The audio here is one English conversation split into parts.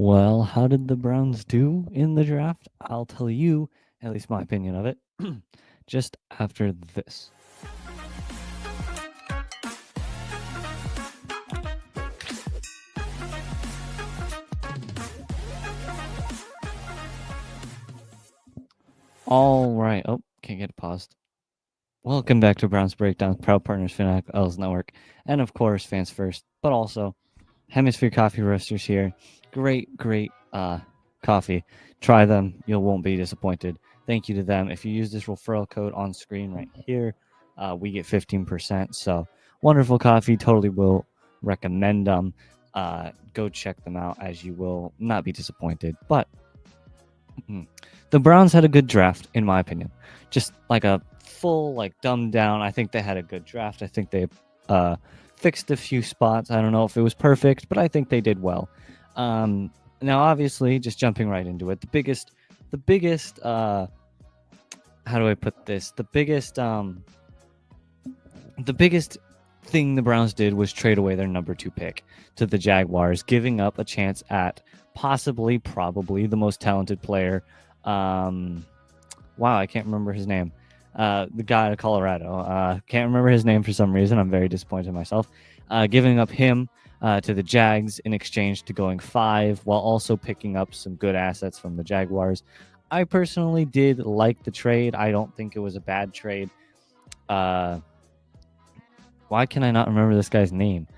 Well, how did the Browns do in the draft? I'll tell you, at least my opinion of it, just after this. All right. Oh, can't get it paused. Welcome back to Browns Breakdowns, proud partners, Finac L's Network, and of course, Fans First, but also Hemisphere Coffee Roasters here. Great coffee. Try them. You won't be disappointed. Thank you to them. If you use this referral code on screen right here, we get 15%. So wonderful coffee. Totally will recommend them. Go check them out as you will not be disappointed. But the Browns had a good draft, in my opinion. Just like a full, dumbed down. I think they had a good draft. I think they fixed a few spots. I don't know if it was perfect, but I think they did well. Now, obviously, just jumping right into it, the biggest, how do I put this? The biggest thing the Browns did was trade away their number 2 pick to the Jaguars, giving up a chance at probably the most talented player. Wow, I can't remember his name. The guy out of Colorado. Can't remember his name for some reason. I'm very disappointed in myself. Giving up him to the Jags in exchange to going 5, while also picking up some good assets from the Jaguars. I personally did like the trade. I don't think it was a bad trade. Why can I not remember this guy's name?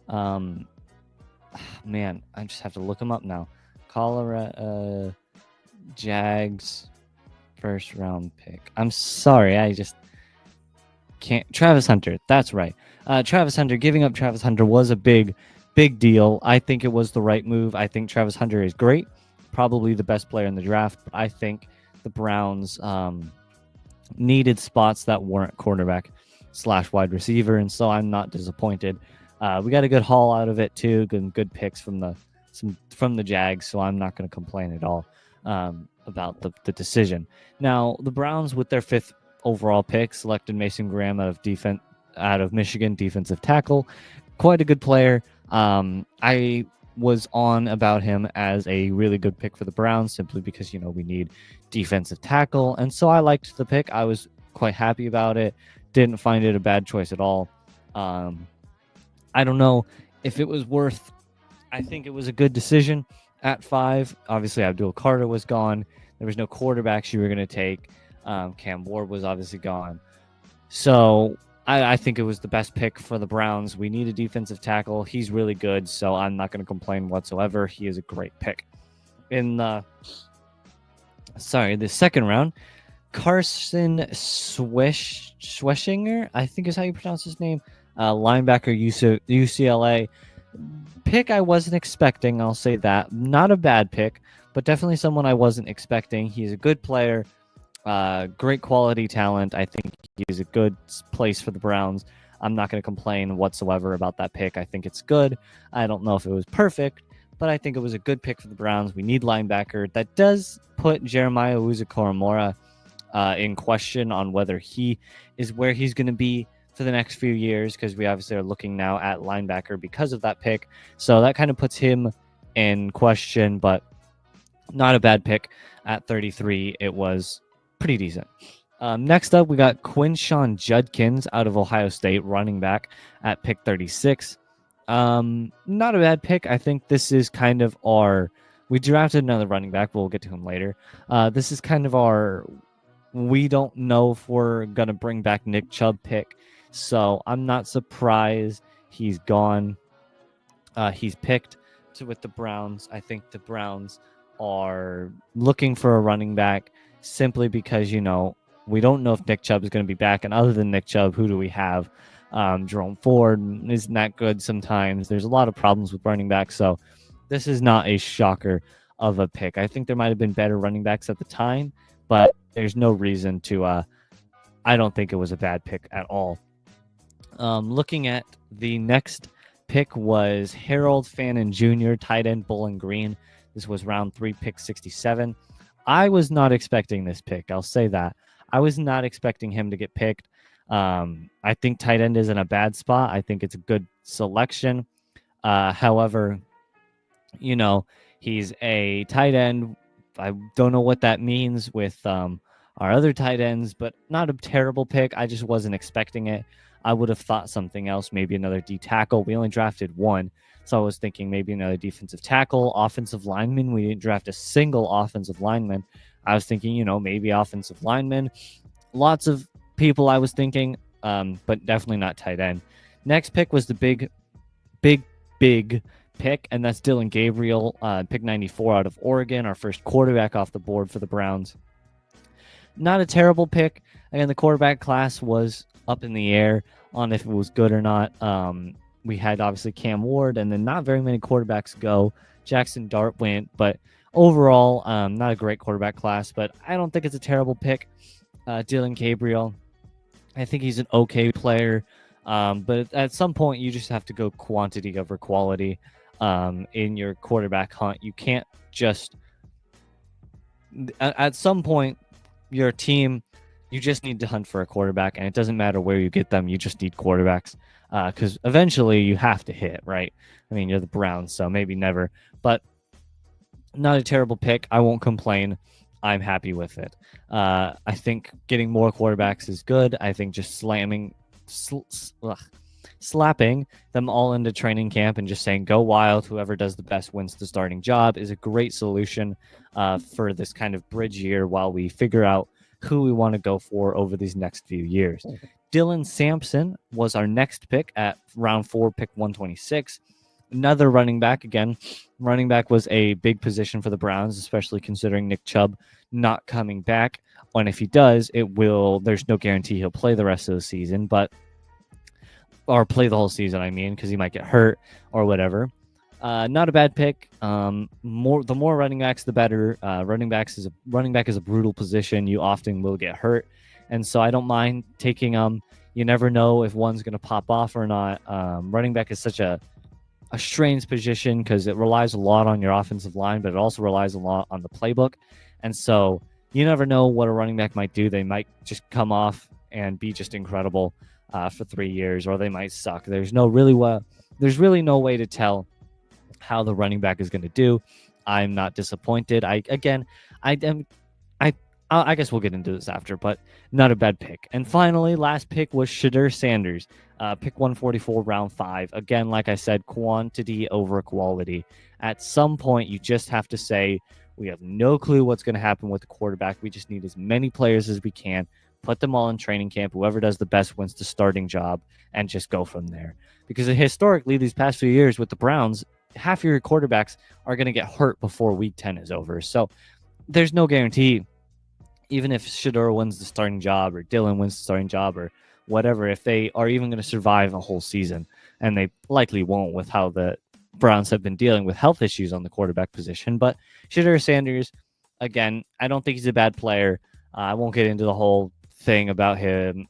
Man, I just have to look him up now. Colorado Jags first round pick. I'm sorry, I just can't. Travis Hunter, that's right. Travis Hunter, giving up Travis Hunter was a big deal. I think it was the right move. I think Travis Hunter is great, probably the best player in the draft, but I think the Browns needed spots that weren't quarterback / wide receiver, and so I'm not disappointed. We got a good haul out of it too, good picks from the Jags, so I'm not going to complain at all about the decision. Now, the Browns, with their 5th overall pick, selected Mason Graham out of Michigan, defensive tackle. Quite a good player. I was on about him as a really good pick for the Browns simply because, we need defensive tackle. And so I liked the pick. I was quite happy about it. Didn't find it a bad choice at all. I don't know if it was worth. I think it was a good decision at 5. Obviously, Abdul Carter was gone. There was no quarterbacks you were going to take. Cam Ward was obviously gone. So I think it was the best pick for the Browns. We need a defensive tackle. He's really good, so I'm not going to complain whatsoever. He is a great pick. In the second round, Carson Schweschinger, I think is how you pronounce his name, linebacker, UCLA. Pick I wasn't expecting, I'll say that. Not a bad pick, but definitely someone I wasn't expecting. He's a good player, great quality talent. I think he's a good place for the Browns. I'm not going to complain whatsoever about that pick. I think it's good. I don't know if it was perfect, but I think it was a good pick for the Browns. We need linebacker. That does put Jeremiah Owusu-Koramoah in question on whether he is where he's going to be for the next few years, because we obviously are looking now at linebacker because of that pick. So that kind of puts him in question, but not a bad pick at 33. It was pretty decent. Next up, we got Quinshawn Judkins out of Ohio State, running back at pick 36. Not a bad pick. I think this is kind of we drafted another running back, but we'll get to him later. This is kind of we don't know if we're going to bring back Nick Chubb pick. So I'm not surprised he's gone. He's picked with the Browns. I think the Browns are looking for a running back simply because, we don't know if Nick Chubb is going to be back. And other than Nick Chubb, who do we have? Jerome Ford isn't that good sometimes. There's a lot of problems with running backs. So this is not a shocker of a pick. I think there might have been better running backs at the time, but there's no reason to I don't think it was a bad pick at all. Looking at the next pick was Harold Fannin Jr., tight end, Bowling Green. This was round 3, pick 67. I was not expecting this pick. I'll say that. I was not expecting him to get picked. I think tight end isn't a bad spot. I think it's a good selection. However, You know, he's a tight end. I don't know what that means with our other tight ends, but not a terrible pick. I just wasn't expecting it. I would have thought something else, maybe another D tackle. We only drafted one, so I was thinking maybe another defensive tackle, offensive lineman. We didn't draft a single offensive lineman. I was thinking, maybe offensive lineman. Lots of people I was thinking, but definitely not tight end. Next pick was the big, big pick, and that's Dylan Gabriel, pick 94 out of Oregon, our first quarterback off the board for the Browns. Not a terrible pick. Again, the quarterback class was up in the air on if it was good or not. We had obviously Cam Ward, and then not very many quarterbacks go. Jackson Dart went, but overall, not a great quarterback class, but I don't think it's a terrible pick. Dylan Gabriel, I think he's an okay player, but at some point, you just have to go quantity over quality in your quarterback hunt. You can't just, at some point, your team, you just need to hunt for a quarterback, and it doesn't matter where you get them. You just need quarterbacks because eventually you have to hit, right? I mean, you're the Browns, so maybe never, but not a terrible pick. I won't complain. I'm happy with it. I think getting more quarterbacks is good. I think just slapping them all into training camp and just saying go wild, whoever does the best wins the starting job, is a great solution for this kind of bridge year while we figure out who we want to go for over these next few years. Dylan Sampson was our next pick at round 4, pick 126. Another running back. Again, running back was a big position for the Browns, especially considering Nick Chubb not coming back. And if he does, there's no guarantee he'll play the rest of the season, or play the whole season, because he might get hurt or whatever. Not a bad pick. The more running backs, the better. Running back is a brutal position. You often will get hurt, and so I don't mind taking them. You never know if one's going to pop off or not. Running back is such a strange position because it relies a lot on your offensive line, but it also relies a lot on the playbook, and so you never know what a running back might do. They might just come off and be just incredible for 3 years, or they might suck. There's really no way to tell how the running back is going to do. I'm not disappointed. I guess we'll get into this after, but not a bad pick. And finally, last pick was Shadur Sanders, pick 144, round 5. Again, like I said, quantity over quality. At some point, you just have to say, we have no clue what's going to happen with the quarterback. We just need as many players as we can, put them all in training camp. Whoever does the best wins the starting job, and just go from there. Because historically, these past few years with the Browns, half your quarterbacks are going to get hurt before week 10 is over. So there's no guarantee, even if Shadur wins the starting job or Dylan wins the starting job or whatever, if they are even going to survive a whole season. And they likely won't with how the Browns have been dealing with health issues on the quarterback position. But Shadur Sanders, again, I don't think he's a bad player. I won't get into the whole thing about him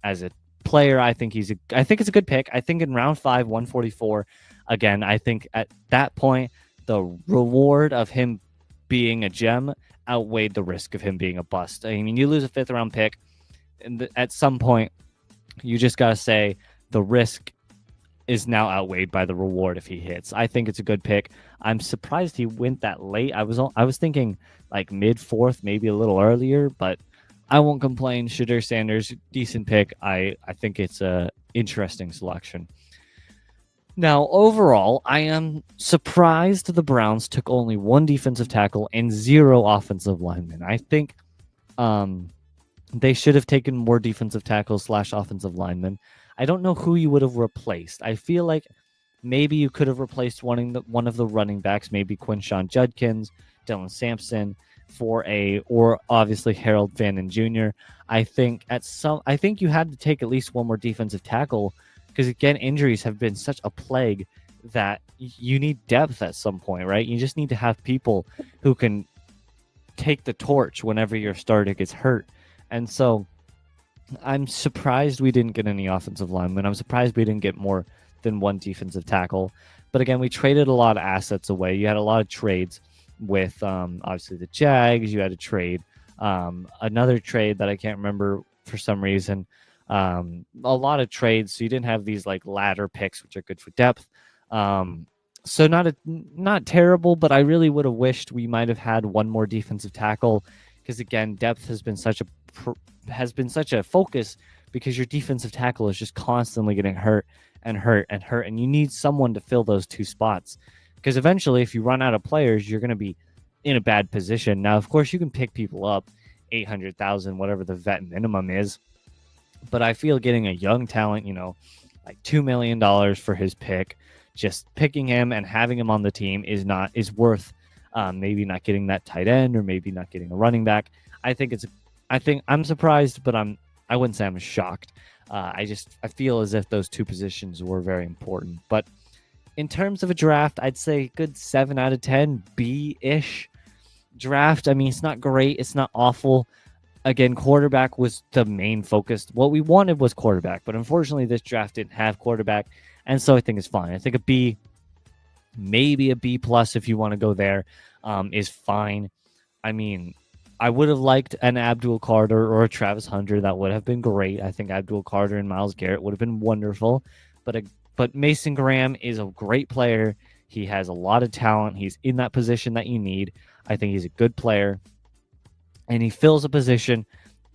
as a player. I think it's a good pick. I think in round 5, 144, again, I think at that point, the reward of him being a gem outweighed the risk of him being a bust. I mean, you lose a 5th round pick, and at some point, you just got to say the risk is now outweighed by the reward if he hits. I think it's a good pick. I'm surprised he went that late. I was thinking like mid 4th, maybe a little earlier, but I won't complain. Shadur Sanders, decent pick. I think it's a interesting selection. Now, overall, I am surprised the Browns took only 1 defensive tackle and 0 offensive linemen. I think they should have taken more defensive tackles / offensive linemen. I don't know who you would have replaced. I feel like maybe you could have replaced one of the running backs, maybe Quinshon Judkins, Dylan Sampson, or obviously Harold Vannon Jr. I think you had to take at least one more defensive tackle because, again, injuries have been such a plague that you need depth at some point, right? You just need to have people who can take the torch whenever your starter gets hurt. And so I'm surprised we didn't get any offensive linemen. I'm surprised we didn't get more than 1 defensive tackle. But again, we traded a lot of assets away. You had a lot of trades with obviously the Jags. You had a trade, another trade that I can't remember for some reason. A lot of trades, so you didn't have these like ladder picks, which are good for depth. So not terrible, but I really would have wished we might have had one more defensive tackle, because again, depth has been such a focus, because your defensive tackle is just constantly getting hurt and hurt and hurt, and you need someone to fill those two spots, because eventually, if you run out of players, you're going to be in a bad position. Now, of course, you can pick people up 800,000, whatever the vet minimum is, but I feel getting a young talent, like $2 million for his pick, just picking him and having him on the team is worth maybe not getting that tight end, or maybe not getting a running back. I think I'm surprised, but I wouldn't say I'm shocked. I feel as if those two positions were very important. But in terms of a draft, I'd say good 7 out of 10, B-ish draft. I mean, it's not great, it's not awful. Again, quarterback was the main focus. What we wanted was quarterback, but unfortunately, this draft didn't have quarterback, and so I think it's fine. I think a B, maybe a B plus if you want to go there, is fine. I mean, I would have liked an Abdul Carter or a Travis Hunter. That would have been great. I think Abdul Carter and Myles Garrett would have been wonderful. But Mason Graham is a great player. He has a lot of talent. He's in that position that you need. I think he's a good player, and he fills a position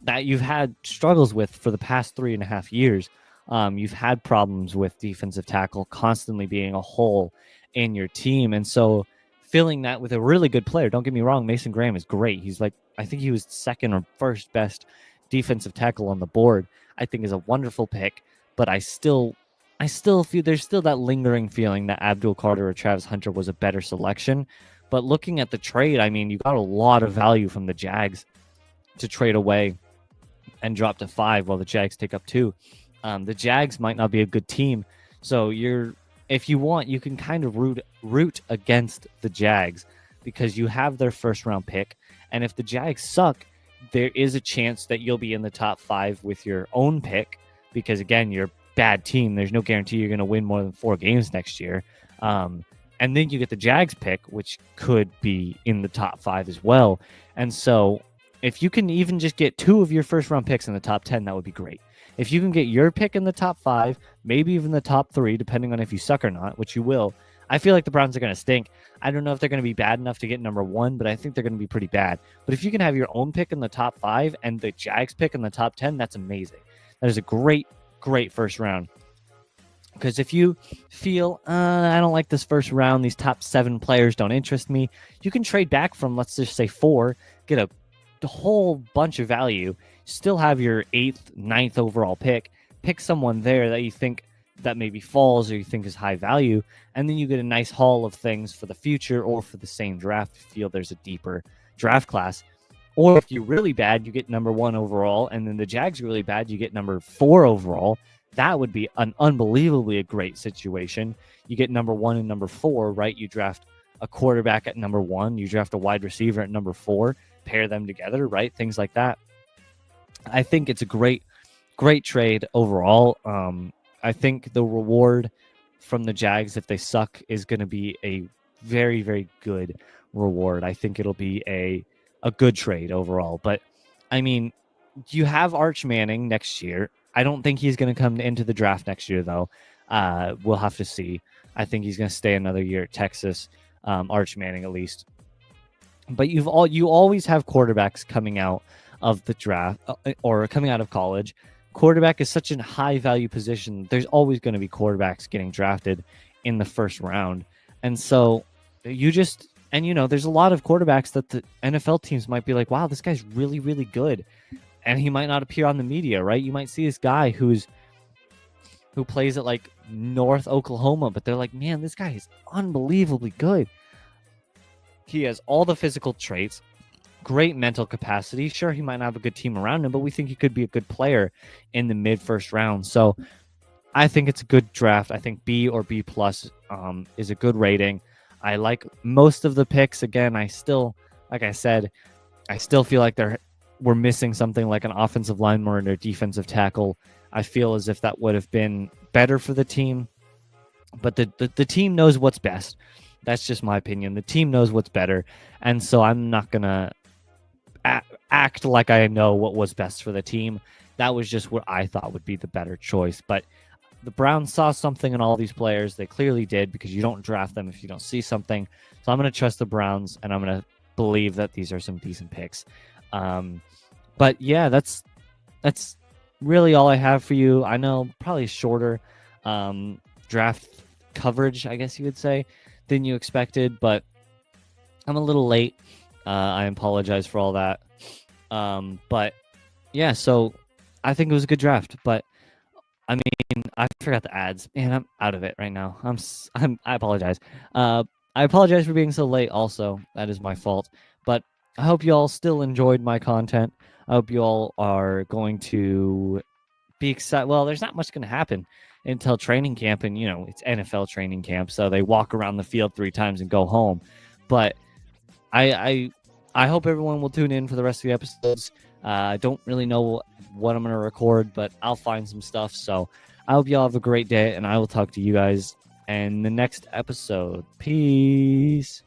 that you've had struggles with for the past 3.5 years. You've had problems with defensive tackle constantly being a hole in your team. And so filling that with a really good player, don't get me wrong, Mason Graham is great. He's I think he was second or first best defensive tackle on the board. I think is a wonderful pick, but I still feel there's still that lingering feeling that Abdul Carter or Travis Hunter was a better selection. But looking at the trade, I mean, you got a lot of value from the Jags to trade away and drop to 5 while the Jags take up 2. The Jags might not be a good team, so if you want, you can kind of root against the Jags, because you have their first round pick, and if the Jags suck, there is a chance that you'll be in the top 5 with your own pick, because again, you're a bad team. There's no guarantee you're going to win more than 4 games next year. And then you get the Jags pick, which could be in the top 5 as well. And so if you can even just get 2 of your first round picks in the top 10, that would be great. If you can get your pick in the top 5, maybe even the top 3, depending on if you suck or not, which you will, I feel like the Browns are going to stink. I don't know if they're going to be bad enough to get number 1, but I think they're going to be pretty bad. But if you can have your own pick in the top 5 and the Jags pick in the top 10, that's amazing. That is a great, great first round. Because if you feel, I don't like this first round, these top 7 players don't interest me, you can trade back from, let's just say 4, get a whole bunch of value, still have your 8th, 9th overall pick someone there that you think that maybe falls or you think is high value, and then you get a nice haul of things for the future or for the same draft if you feel there's a deeper draft class. Or if you're really bad, you get number 1 overall, and then the Jags are really bad, you get number 4 overall. That would be an unbelievably a great situation. You get number 1 and number 4, right? You draft a quarterback at number 1, you draft a wide receiver at number 4, pair them together, right? Things like that. I think it's a great trade overall. I think the reward from the Jags, if they suck, is going to be a very, very good reward. I think it'll be a good trade overall. But, I mean, you have Arch Manning next year. I don't think he's going to come into the draft next year, though. We'll have to see. I think he's going to stay another year at Texas, Arch Manning at least. But you always have quarterbacks coming out of the draft or coming out of college. Quarterback is such a high value position. There's always going to be quarterbacks getting drafted in the first round. And so there's a lot of quarterbacks that the NFL teams might be like, wow, this guy's really, really good. And he might not appear on the media, right? You might see this guy who plays at like North Oklahoma, but they're like, man, this guy is unbelievably good. He has all the physical traits, great mental capacity. Sure, he might not have a good team around him, but we think he could be a good player in the mid-first round. So I think it's a good draft. I think B or B plus is a good rating. I like most of the picks. Again, like I said, I still feel like we're missing something like an offensive lineman or a defensive tackle. I feel as if that would have been better for the team, but the team knows what's best. That's just my opinion. The team knows what's better, and so I'm not going to act like I know what was best for the team. That was just what I thought would be the better choice. But the Browns saw something in all these players. They clearly did, because you don't draft them if you don't see something. So I'm going to trust the Browns, and I'm going to believe that these are some decent picks. But yeah, that's really all I have for you. I know probably shorter draft coverage, I guess you would say, than you expected, but I'm a little late. I apologize for all that. But yeah, so I think it was a good draft. But I mean, I forgot the ads. Man, I'm out of it right now. I apologize. I apologize for being so late. Also, that is my fault. But I hope you all still enjoyed my content. I hope you all are going to be excited. Well, there's not much going to happen until training camp, and it's NFL training camp, so they walk around the field 3 times and go home. But I hope everyone will tune in for the rest of the episodes. I don't really know what I'm going to record, but I'll find some stuff. So I hope you all have a great day, and I will talk to you guys in the next episode. Peace.